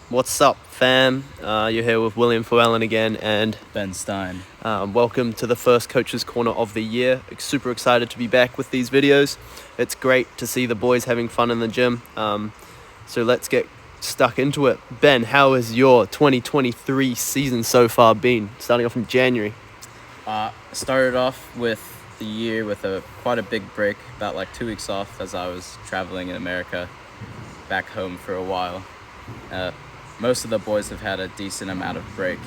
What's up, fam? You're here with William Llewellyn again, and Ben Stein. welcome to the first Coach's Corner of the year. Super excited to be back with these videos. It's great to see the boys having fun in the gym. So let's get stuck into it. Ben, how has your 2023 season so far been, starting off in January? Started off with the year with quite a big break, about like 2 weeks off as I was traveling in America, back home for a while. Most of the boys have had a decent amount of break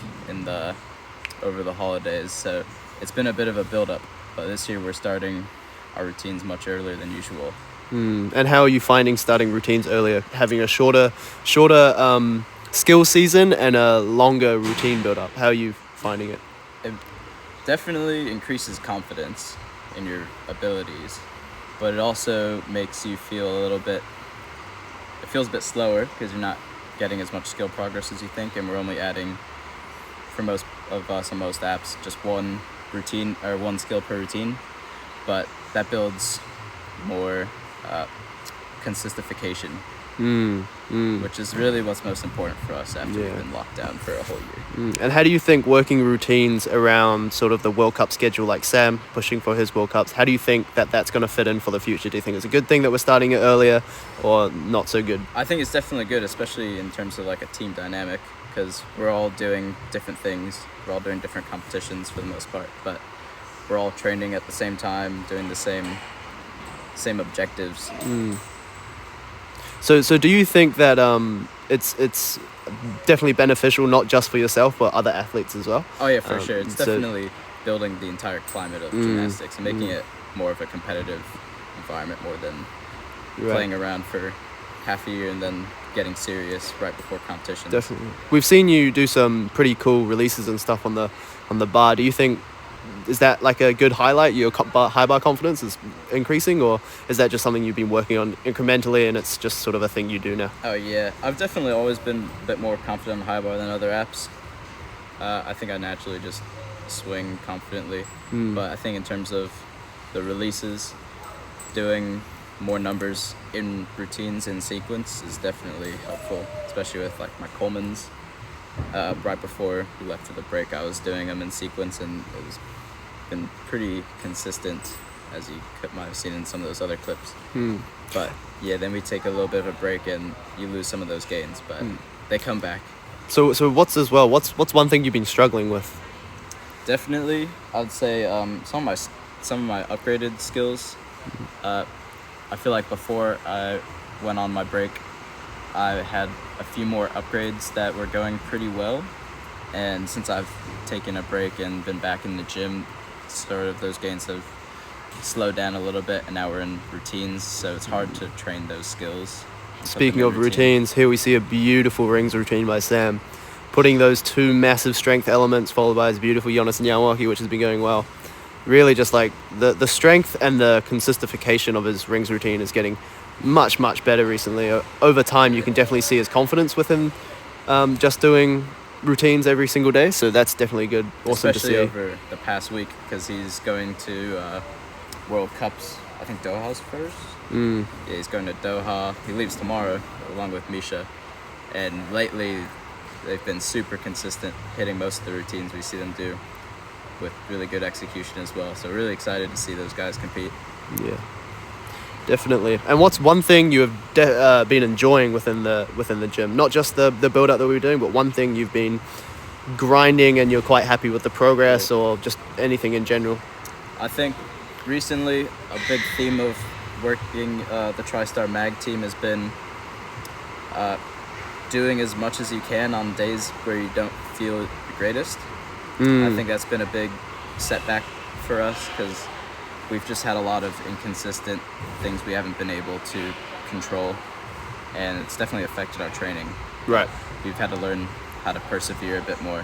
over the holidays, so it's been a bit of a build-up. But this year we're starting our routines much earlier than usual. And how are you finding starting routines earlier, having a shorter skill season and a longer routine build-up? How are you finding it? It definitely increases confidence in your abilities, but it also makes you feel it feels a bit slower because you're not getting as much skill progress as you think, and we're only adding, for most of us on most apps, just one routine or one skill per routine, but that builds more consistification, which is really what's most important for us after we've been locked down for a whole year. And how do you think working routines around sort of the World Cup schedule, like Sam pushing for his World Cups, how do you think that's going to fit in for the future? Do you think it's a good thing that we're starting it earlier, or not so good? I think it's definitely good, especially in terms of like a team dynamic, because we're all doing different things. We're all doing different competitions for the most part, but we're all training at the same time, doing the same objectives. So do you think that it's definitely beneficial, not just for yourself but other athletes as well? Oh yeah, for sure. It's definitely building the entire climate of gymnastics and making it more of a competitive environment, more than playing around for half a year and then getting serious right before competition. Definitely. We've seen you do some pretty cool releases and stuff on the bar. Do you think, is that like a good highlight? Your high bar confidence is increasing, or is that just something you've been working on incrementally and it's just sort of a thing you do now? Oh yeah, I've definitely always been a bit more confident on high bar than other apps. I think I naturally just swing confidently, but I think in terms of the releases, doing more numbers in routines in sequence is definitely helpful, especially with like my Coleman's. Right before we left for the break, I was doing them in sequence, and it was been pretty consistent, as you might have seen in some of those other clips. But yeah, then we take a little bit of a break and you lose some of those gains, but they come back. So what's one thing you've been struggling with? Definitely, I'd say some of my upgraded skills. I feel like before I went on my break, I had a few more upgrades that were going pretty well, and since I've taken a break and been back in the gym, sort of those gains have slowed down a little bit, and now we're in routines, so it's hard to train those skills. Speaking of routines, here we see a beautiful rings routine by Sam, putting those two massive strength elements followed by his beautiful Jonas and Yamawaki, which has been going well. Really just like the strength and the consistification of his rings routine is getting much better recently. Over time you can definitely see his confidence with him just doing routines every single day, so that's definitely good. Awesome, especially to see over the past week, because he's going to World Cups. I think Doha's first. Yeah, he's going to Doha. He leaves tomorrow along with Misha, and lately they've been super consistent, hitting most of the routines we see them do with really good execution as well, so really excited to see those guys compete. Yeah, definitely. And what's one thing you have been enjoying within the gym? Not just the build-up that we were doing, but one thing you've been grinding and you're quite happy with the progress, or just anything in general? I think recently a big theme of working the TriStar Mag team has been doing as much as you can on days where you don't feel the greatest. I think that's been a big setback for us, because we've just had a lot of inconsistent things we haven't been able to control, and it's definitely affected our training. Right. We've had to learn how to persevere a bit more.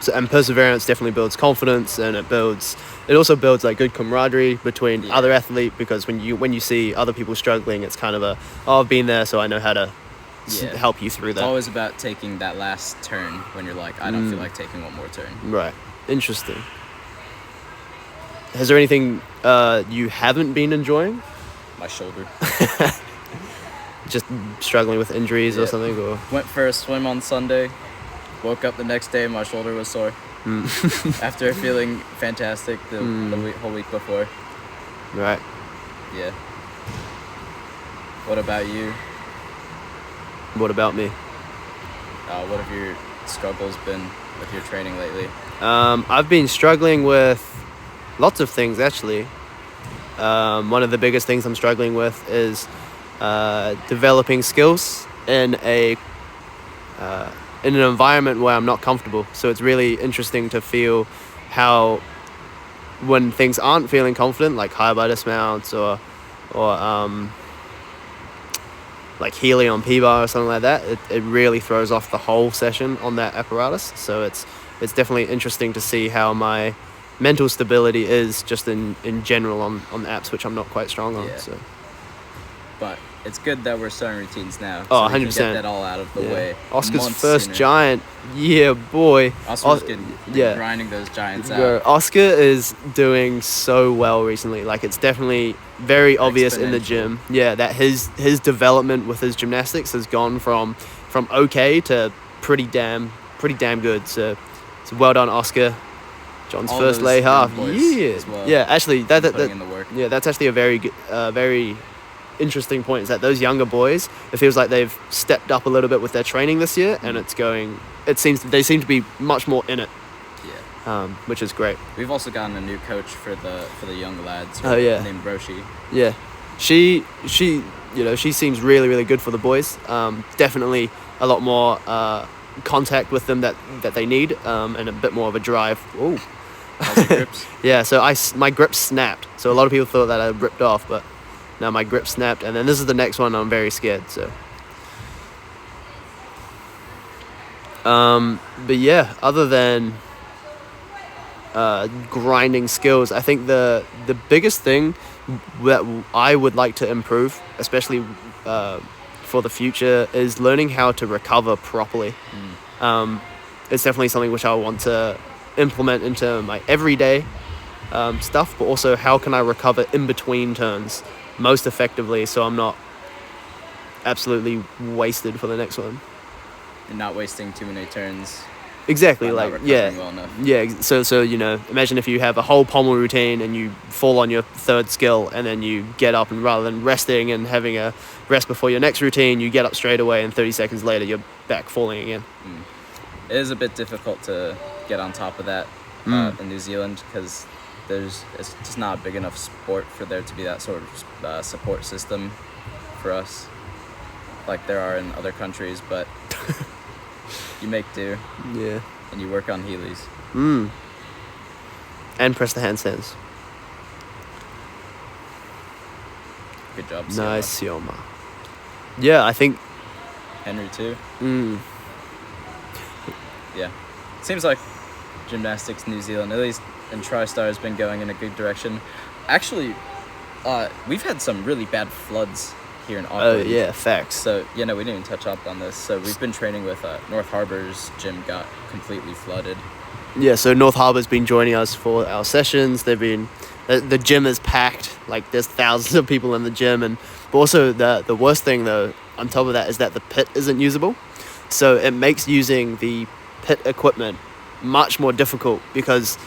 So, and perseverance definitely builds confidence, and it also builds like good camaraderie between other athletes, because when you see other people struggling, it's kind of I've been there, so I know how to help you through that. It's always about taking that last turn when you're like, I don't feel like taking one more turn. Right. Interesting. Has there anything you haven't been enjoying? My shoulder. just struggling with injuries or Yeah. something? Or Went for a swim on Sunday. Woke up the next day, my shoulder was sore. After feeling fantastic the whole week before. right? Yeah. What about you? What about me? What have your struggles been with your training lately? I've been struggling with lots of things actually. One of the biggest things I'm struggling with is developing skills in an environment where I'm not comfortable. So it's really interesting to feel how, when things aren't feeling confident, like high bar dismounts or like Healy on P-bar or something like that, it really throws off the whole session on that apparatus. So it's definitely interesting to see how my mental stability is just in general on the apps, which I'm not quite strong on. Yeah. So. But it's good that we're starting routines now. Oh, so we can 100%. get that all out of the way. Oscar's months first sooner. giant. Yeah, boy. Oscar's been grinding those giants Bro, out. Oscar is doing so well recently. Like, it's definitely very obvious in the gym. Yeah, that his development with his gymnastics has gone from okay to pretty damn good. So well done, Oscar. John's All first those lay young half. boys Yeah, as well. yeah. Actually, Putting in the work. yeah, that's actually a very interesting point. Is that those younger boys? It feels like they've stepped up a little bit with their training this year, and they seem to be much more in it. Yeah. Which is great. We've also gotten a new coach for the young lads. Oh, yeah. Named Roshi. Yeah, she seems really, really good for the boys. Definitely a lot more contact with them that they need, and a bit more of a drive. Ooh. How's the grips? Yeah, so my grip snapped. So a lot of people thought that I ripped off, but no, my grip snapped. And then this is the next one. I'm very scared. So. But yeah, other than grinding skills, I think the biggest thing that I would like to improve, especially for the future, is learning how to recover properly. It's definitely something which I want to implement into my everyday stuff, but also how can I recover in between turns most effectively so I'm not absolutely wasted for the next one. And not wasting too many turns. Exactly, Not like recovering well enough. yeah. So imagine if you have a whole pommel routine and you fall on your third skill, and then you get up, and rather than resting and having a rest before your next routine, you get up straight away, and 30 seconds later you're back falling again. It is a bit difficult to get on top of that in New Zealand because it's just not a big enough sport for there to be that sort of support system for us, like there are in other countries. But you make do. Yeah. And you work on Heelys. And press the handstands. Good job, Sioma. Nice, Sioma. Yeah, I think. Henry too. Yeah, seems like gymnastics New Zealand, at least in TriStar, has been going in a good direction. Actually, we've had some really bad floods here in Auckland. Oh yeah, facts. So we didn't even touch up on this. So we've been training with North Harbour's gym got completely flooded. Yeah, so North Harbour's been joining us for our sessions. They've been the gym is packed. Like there's thousands of people in the gym, but also the worst thing though on top of that is that the pit isn't usable. So it makes using the pit equipment much more difficult because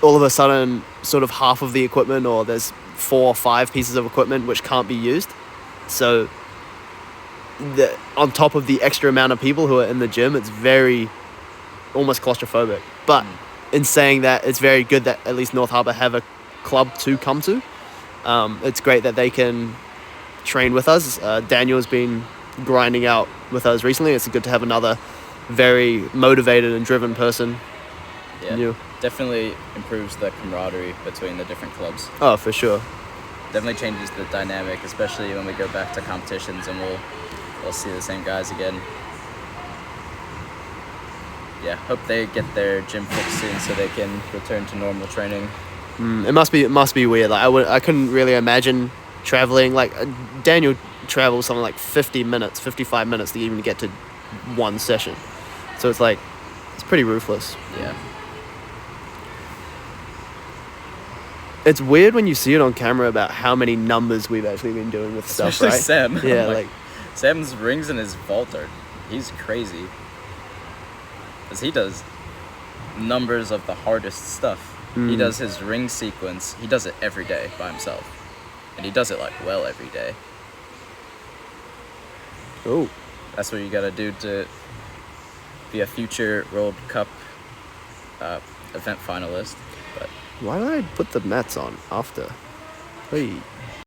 all of a sudden sort of half of the equipment, or there's 4 or 5 pieces of equipment which can't be used. So on top of the extra amount of people who are in the gym, it's very almost claustrophobic. But in saying that, it's very good that at least North Harbour have a club to come to. It's great that they can train with us. Daniel's been grinding out with us recently. It's good to have another very motivated and driven person. Yeah, definitely improves the camaraderie between the different clubs. Oh, for sure. Definitely changes the dynamic, especially when we go back to competitions and we'll see the same guys again. Yeah, hope they get their gym fixed soon so they can return to normal training. It must be weird. Like I couldn't really imagine traveling. Like Daniel travels something like 55 minutes to even get to one session. So it's like it's pretty ruthless. Yeah. it's weird when you see it on camera about how many numbers we've actually been doing with stuff, Especially right? Sam. Yeah, like Sam's rings and his vault are, he's crazy. Because he does numbers of the hardest stuff. He does his ring sequence, he does it every day by himself. And he does it like well every day. oh, That's what you gotta do to be a future World Cup event finalist. But why did I put the mats on after? Hey,